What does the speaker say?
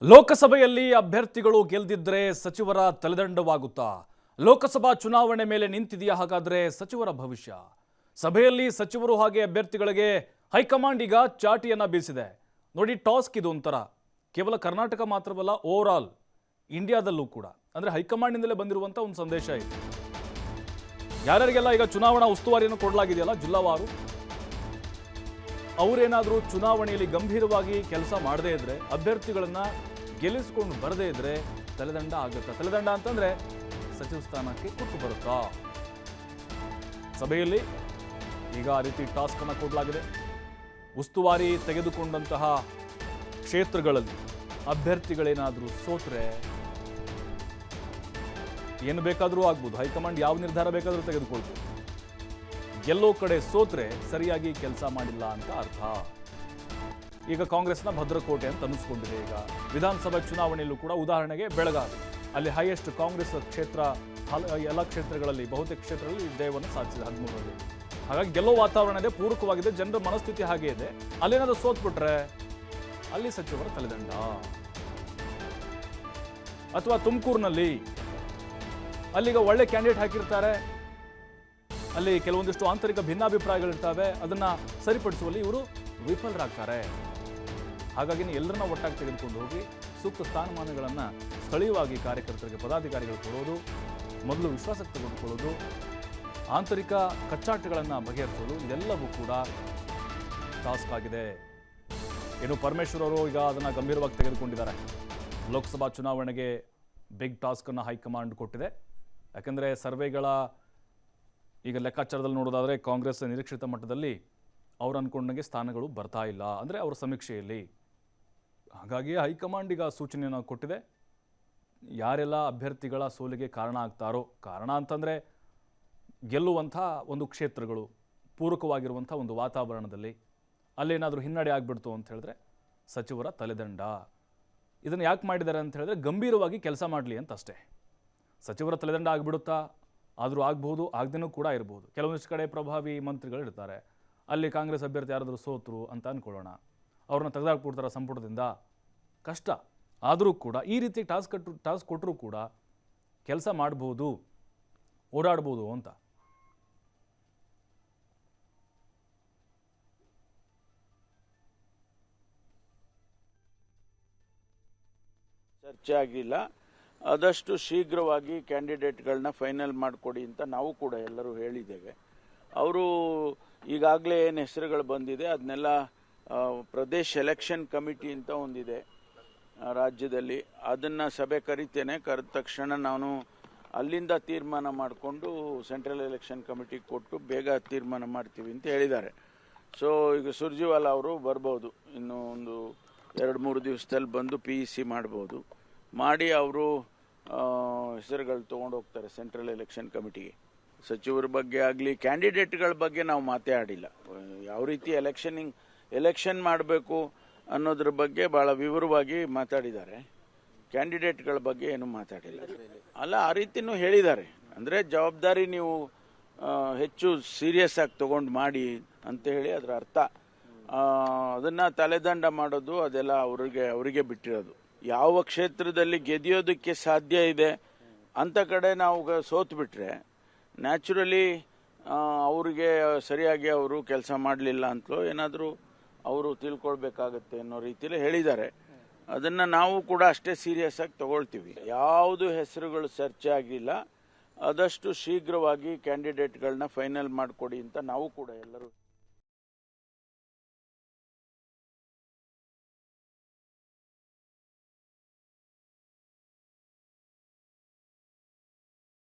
ಲೋಕಸಭೆಯಲ್ಲಿ ಅಭ್ಯರ್ಥಿಗಳು ಗೆಲ್ದಿದ್ರೆ ಸಚಿವರ ತಲೆದಂಡವಾಗುತ್ತಾ? ಲೋಕಸಭಾ ಚುನಾವಣೆ ಮೇಲೆ ನಿಂತಿದೆಯಾ ಹಾಗಾದ್ರೆ ಸಚಿವರ ಭವಿಷ್ಯ? ಸಭೆಯಲ್ಲಿ ಸಚಿವರು ಹಾಗೆ ಅಭ್ಯರ್ಥಿಗಳಿಗೆ ಹೈಕಮಾಂಡ್ ಈಗ ಚಾಟಿಯನ್ನ ಬೀಸಿದೆ. ನೋಡಿ, ಟಾಸ್ಕ್ ಇದು ಒಂಥರ. ಕೇವಲ ಕರ್ನಾಟಕ ಮಾತ್ರವಲ್ಲ, ಓವರ್ ಆಲ್ ಇಂಡಿಯಾದಲ್ಲೂ ಕೂಡ, ಅಂದ್ರೆ ಹೈಕಮಾಂಡ್ನಿಂದಲೇ ಬಂದಿರುವಂತ ಒಂದು ಸಂದೇಶ ಇದೆ. ಯಾರ್ಯಾರಿಗೆಲ್ಲ ಈಗ ಚುನಾವಣಾ ಉಸ್ತುವಾರಿಯನ್ನು ಕೊಡಲಾಗಿದೆಯಲ್ಲ ಜಿಲ್ಲಾವಾರು, ಅವರೇನಾದರೂ ಚುನಾವಣೆಯಲ್ಲಿ ಗಂಭೀರವಾಗಿ ಕೆಲಸ ಮಾಡದೇ ಇದ್ರೆ, ಅಭ್ಯರ್ಥಿಗಳನ್ನ ಗೆಲ್ಲಿಸಿಕೊಂಡು ಬರದೇ ಇದ್ರೆ ತಲೆದಂಡ ಆಗುತ್ತಾ? ತಲೆದಂಡ ಅಂತಂದ್ರೆ ಸಚಿವ ಸ್ಥಾನಕ್ಕೆ ಕೊಟ್ಟು ಬರುತ್ತಾ? ಸಭೆಯಲ್ಲಿ ಈಗ ಆ ರೀತಿ ಟಾಸ್ಕ್ ಅನ್ನು ಕೊಡಲಾಗಿದೆ. ಉಸ್ತುವಾರಿ ತೆಗೆದುಕೊಂಡಂತಹ ಕ್ಷೇತ್ರಗಳಲ್ಲಿ ಅಭ್ಯರ್ಥಿಗಳೇನಾದರೂ ಸೋತ್ರೆ ಏನು ಬೇಕಾದರೂ ಆಗ್ಬೋದು, ಹೈಕಮಾಂಡ್ ಯಾವ ನಿರ್ಧಾರ ಬೇಕಾದರೂ ತೆಗೆದುಕೊಳ್ಬೋದು. ಗೆಲ್ಲೋ ಕಡೆ ಸೋತ್ರೆ ಸರಿಯಾಗಿ ಕೆಲಸ ಮಾಡಿಲ್ಲ ಅಂತ ಅರ್ಥ. ಈಗ ಕಾಂಗ್ರೆಸ್ನ ಭದ್ರಕೋಟೆ ಅಂತ ಅನ್ನಿಸ್ಕೊಂಡಿದೆ. ಈಗ ವಿಧಾನಸಭಾ ಚುನಾವಣೆಯಲ್ಲೂ ಕೂಡ ಉದಾಹರಣೆಗೆ ಬೆಳಗಾವಿ, ಅಲ್ಲಿ ಹೈಯೆಸ್ಟ್ ಕಾಂಗ್ರೆಸ್ ಕ್ಷೇತ್ರ, ಎಲ್ಲ ಕ್ಷೇತ್ರಗಳಲ್ಲಿ ಬಹುತೇಕ ಕ್ಷೇತ್ರಗಳಲ್ಲಿ ವಿಜಯವನ್ನು ಸಾಧಿಸಿದೆ 13ರಲ್ಲಿ. ಹಾಗಾಗಿ ಗೆಲ್ಲೋ ವಾತಾವರಣ ಇದೆ, ಪೂರಕವಾಗಿದೆ, ಜನರ ಮನಸ್ಥಿತಿ ಹಾಗೆ ಇದೆ. ಅಲ್ಲೇನಾದರೂ ಸೋತ್ಬಿಟ್ರೆ ಅಲ್ಲಿ ಸಚಿವರ ತಲೆದಂಡ. ಅಥವಾ ತುಮಕೂರಿನಲ್ಲಿ ಅಲ್ಲಿಗ ಒಳ್ಳೆ ಕ್ಯಾಂಡಿಡೇಟ್ ಹಾಕಿರ್ತಾರೆ, ಅಲ್ಲಿ ಕೆಲವೊಂದಿಷ್ಟು ಆಂತರಿಕ ಭಿನ್ನಾಭಿಪ್ರಾಯಗಳಿರ್ತವೆ, ಅದನ್ನ ಸರಿಪಡಿಸುವಲ್ಲಿ ಇವರು ವಿಫಲರಾಗ್ತಾರೆ. ಹಾಗಾಗಿ ಎಲ್ಲರನ್ನ ಒಟ್ಟಾಗಿ ತೆಗೆದುಕೊಂಡು ಹೋಗಿ ಸೂಕ್ತ ಸ್ಥಾನಮಾನಗಳನ್ನು ಸ್ಥಳೀಯವಾಗಿ ಕಾರ್ಯಕರ್ತರಿಗೆ, ಪದಾಧಿಕಾರಿಗಳು ಕೊಡೋದು, ಮೊದಲು ವಿಶ್ವಾಸಕ್ಕೆ ತೆಗೆದುಕೊಳ್ಳೋದು, ಆಂತರಿಕ ಕಚ್ಚಾಟಗಳನ್ನು ಬಗೆಹರಿಸೋದು, ಇದೆಲ್ಲವೂ ಕೂಡ ಟಾಸ್ಕ್ ಆಗಿದೆ. ಏನು ಪರಮೇಶ್ವರ್ ಅವರು ಈಗ ಅದನ್ನು ಗಂಭೀರವಾಗಿ ತೆಗೆದುಕೊಂಡಿದ್ದಾರೆ. ಲೋಕಸಭಾ ಚುನಾವಣೆಗೆ ಬಿಗ್ ಟಾಸ್ಕನ್ನು ಹೈಕಮಾಂಡ್ ಕೊಟ್ಟಿದೆ. ಯಾಕೆಂದರೆ ಸರ್ವೆಗಳ ಈಗ ಲೆಕ್ಕಾಚಾರದಲ್ಲಿ ನೋಡೋದಾದರೆ ಕಾಂಗ್ರೆಸ್ ನಿರೀಕ್ಷಿತ ಮಟ್ಟದಲ್ಲಿ ಅವ್ರು ಅಂದ್ಕೊಂಡಂಗೆ ಸ್ಥಾನಗಳು ಬರ್ತಾ ಇಲ್ಲ, ಅಂದರೆ ಅವರ ಸಮೀಕ್ಷೆಯಲ್ಲಿ. ಹಾಗಾಗಿ ಹೈಕಮಾಂಡ್ ಈಗ ಸೂಚನೆಯನ್ನು ಕೊಟ್ಟಿದೆ. ಯಾರೆಲ್ಲ ಅಭ್ಯರ್ಥಿಗಳ ಸೋಲಿಗೆ ಕಾರಣ ಆಗ್ತಾರೋ, ಕಾರಣ ಅಂತಂದರೆ ಗೆಲ್ಲುವಂಥ ಒಂದು ಕ್ಷೇತ್ರಗಳು, ಪೂರಕವಾಗಿರುವಂಥ ಒಂದು ವಾತಾವರಣದಲ್ಲಿ ಅಲ್ಲೇನಾದರೂ ಹಿನ್ನಡೆ ಆಗಿಬಿಡ್ತು ಅಂತ ಹೇಳಿದ್ರೆ ಸಚಿವರ ತಲೆದಂಡ. ಇದನ್ನು ಯಾಕೆ ಮಾಡಿದ್ದಾರೆ ಅಂತ ಹೇಳಿದ್ರೆ ಗಂಭೀರವಾಗಿ ಕೆಲಸ ಮಾಡಲಿ ಅಂತ ಅಷ್ಟೇ. ಸಚಿವರ ತಲೆದಂಡ ಆಗಿಬಿಡುತ್ತಾ? ಆದರೂ ಆಗ್ಬೋದು, ಆಗದೇನೂ ಕೂಡ ಇರ್ಬೋದು. ಕೆಲವೊಂದಿಷ್ಟು ಕಡೆ ಪ್ರಭಾವಿ ಮಂತ್ರಿಗಳು ಇರ್ತಾರೆ, ಅಲ್ಲಿ ಕಾಂಗ್ರೆಸ್ ಅಭ್ಯರ್ಥಿ ಯಾರಾದರೂ ಸೋತರು ಅಂತ ಅಂದ್ಕೊಳ್ಳೋಣ, ಅವ್ರನ್ನ ತೆಗೆದಾಕ್ಬಿಡ್ತಾರೆ ಸಂಪುಟದಿಂದ, ಕಷ್ಟ. ಆದರೂ ಕೂಡ ಈ ರೀತಿ ಟಾಸ್ಕ್ ಕೊಟ್ಟರೂ ಕೂಡ ಕೆಲಸ ಮಾಡ್ಬೋದು, ಓಡಾಡ್ಬೋದು ಅಂತ. ಚರ್ಚೆ ಆಗಿಲ್ಲ. ಆದಷ್ಟು ಶೀಘ್ರವಾಗಿ ಕ್ಯಾಂಡಿಡೇಟ್ಗಳನ್ನ ಫೈನಲ್ ಮಾಡಿಕೊಡಿ ಅಂತ ನಾವು ಕೂಡ ಎಲ್ಲರೂ ಹೇಳಿದ್ದೇವೆ. ಅವರು ಈಗಾಗಲೇ ಏನು ಹೆಸರುಗಳು ಬಂದಿದೆ ಅದನ್ನೆಲ್ಲ ಪ್ರದೇಶ್ ಎಲೆಕ್ಷನ್ ಕಮಿಟಿ ಅಂತ ಒಂದಿದೆ ರಾಜ್ಯದಲ್ಲಿ, ಅದನ್ನು ಸಭೆ ಕರಿತೇನೆ. ಕರೆದ ತಕ್ಷಣ ನಾನು ಅಲ್ಲಿಂದ ತೀರ್ಮಾನ ಮಾಡಿಕೊಂಡು ಸೆಂಟ್ರಲ್ ಎಲೆಕ್ಷನ್ ಕಮಿಟಿಗೆ ಕೊಟ್ಟು ಬೇಗ ತೀರ್ಮಾನ ಮಾಡ್ತೀವಿ ಅಂತ ಹೇಳಿದ್ದಾರೆ. ಸೊ ಈಗ ಸುರ್ಜಿವಾಲಾ ಅವರು ಬರ್ಬೋದು, ಇನ್ನು ಒಂದು 2-3 ದಿವಸದಲ್ಲಿ ಬಂದು PEC ಮಾಡ್ಬೋದು. ಮಾಡಿ ಅವರು ಹೆಸರುಗಳು ತೊಗೊಂಡು ಹೋಗ್ತಾರೆ ಸೆಂಟ್ರಲ್ ಎಲೆಕ್ಷನ್ ಕಮಿಟಿಗೆ. ಸಚಿವರ ಬಗ್ಗೆ ಆಗಲಿ ಕ್ಯಾಂಡಿಡೇಟ್ಗಳ ಬಗ್ಗೆ ನಾವು ಮಾತಾಡಿಲ್ಲ. ಯಾವ ರೀತಿ ಎಲೆಕ್ಷನ್ ಮಾಡಬೇಕು ಅನ್ನೋದ್ರ ಬಗ್ಗೆ ಭಾಳ ವಿವರವಾಗಿ ಮಾತಾಡಿದ್ದಾರೆ. ಕ್ಯಾಂಡಿಡೇಟ್ಗಳ ಬಗ್ಗೆ ಏನು ಮಾತಾಡಿಲ್ಲ. ಅಲ್ಲ, ಆ ರೀತಿನೂ ಹೇಳಿದ್ದಾರೆ. ಅಂದರೆ ಜವಾಬ್ದಾರಿ ನೀವು ಹೆಚ್ಚು ಸೀರಿಯಸ್ ಆಗಿ ತೊಗೊಂಡು ಮಾಡಿ ಅಂತ ಹೇಳಿ ಅದರ ಅರ್ಥ. ಅದನ್ನು ತಲೆದಂಡ ಮಾಡೋದು ಅದೆಲ್ಲ ಅವರಿಗೆ ಬಿಟ್ಟಿರೋದು. ಯಾವ ಕ್ಷೇತ್ರದಲ್ಲಿ ಗೆದಿಯೋದಕ್ಕೆ ಸಾಧ್ಯ ಇದೆ ಅಂಥ ಕಡೆ ನಾವು ಸೋತು ಬಿಟ್ರೆ ನ್ಯಾಚುರಲಿ ಅವರಿಗೆ ಸರಿಯಾಗಿ ಅವರು ಕೆಲಸ ಮಾಡಲಿಲ್ಲ ಅಂತಲೋ ಏನಾದರೂ ಅವರು ತಿಳ್ಕೊಳ್ಬೇಕಾಗತ್ತೆ ಅನ್ನೋ ರೀತಿಯಲ್ಲಿ ಹೇಳಿದ್ದಾರೆ. ಅದನ್ನು ನಾವು ಕೂಡ ಅಷ್ಟೇ ಸೀರಿಯಸ್ ಆಗಿ ತಗೊಳ್ತೀವಿ. ಯಾವುದು ಹೆಸರುಗಳು ಚರ್ಚೆ ಆಗಿಲ್ಲ. ಆದಷ್ಟು ಶೀಘ್ರವಾಗಿ ಕ್ಯಾಂಡಿಡೇಟ್ಗಳನ್ನ ಫೈನಲ್ ಮಾಡಿಕೊಡಿ ಅಂತ ನಾವು ಕೂಡ ಎಲ್ಲರೂ